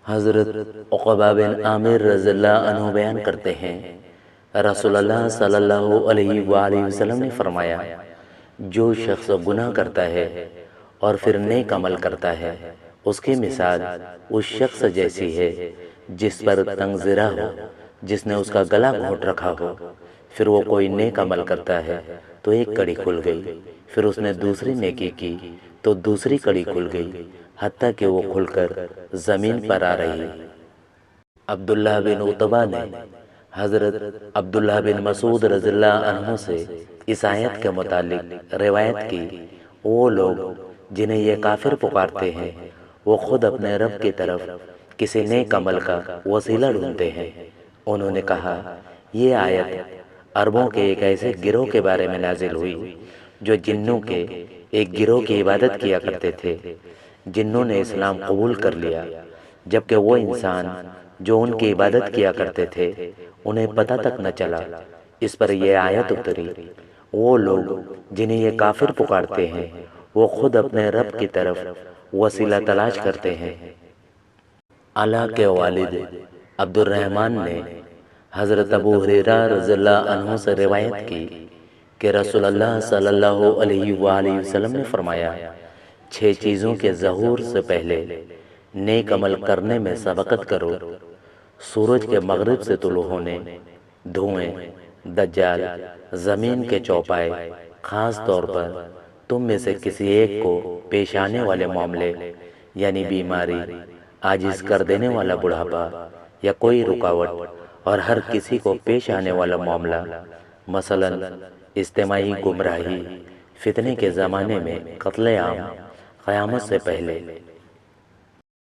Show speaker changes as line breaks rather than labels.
حضرت عقبہ بن عامر رضی اللہ عنہ بیان کرتے ہیں، رسول اللہ صلی اللہ علیہ وآلہ وسلم نے فرمایا، جو شخص گناہ کرتا ہے اور پھر نیک عمل کرتا ہے، اس کی مثال اس شخص جیسی ہے جس پر تنگ زرہ ہو، جس نے اس کا گلا گھونٹ رکھا ہو۔ پھر وہ کوئی نیک عمل کرتا ہے تو ایک کڑی کھل گئی، پھر اس نے دوسری نیکی کی تو دوسری کڑی کھل گئی، حتیٰ کہ وہ کھل کر زمین پر آ رہی۔ عبداللہ بن عتبہ نے حضرت عبداللہ بن مسعود رضی اللہ عنہ سے اس آیت کے متعلق روایت کی، وہ لوگ جنہیں یہ کافر پکارتے ہیں، وہ خود اپنے رب کی طرف کسی نیک عمل کا وسیلہ ڈھونڈتے ہیں۔ انہوں نے کہا، یہ آیت عربوں کے ایک ایسے گروہ کے بارے میں نازل ہوئی جو جنوں کے ایک گروہ کی عبادت کیا کرتے تھے۔ جنوں نے اسلام قبول کر لیا، جبکہ وہ انسان جو ان کی عبادت کیا کرتے تھے انہیں پتہ تک نہ چلا۔ اس پر یہ آیت اتری، وہ لوگ جنہیں یہ کافر پکارتے ہیں، وہ خود اپنے رب کی طرف وسیلہ تلاش کرتے ہیں۔ علا کے والد عبد الرحمن نے حضرت ابو ہریرہ رضی اللہ عنہ سے روایت کی کہ رسول اللہ صلی اللہ علیہ وآلہ وسلم نے فرمایا، 6 چیزوں کے ظہور سے پہلے نیک عمل کرنے میں سبقت کرو: سورج کے مغرب سے طلوع ہونے، دھوئیں، دجال، زمین کے چوپائے، خاص طور پر تم میں سے کسی ایک کو پیش آنے والے معاملے یعنی بیماری، عاجز کر دینے والا بڑھاپا یا کوئی رکاوٹ، اور ہر کسی کو پیش آنے والا معاملہ، مثلا اجتماعی گمراہی، فتنے کے زمانے میں قتل عام، قیامت سے پہلے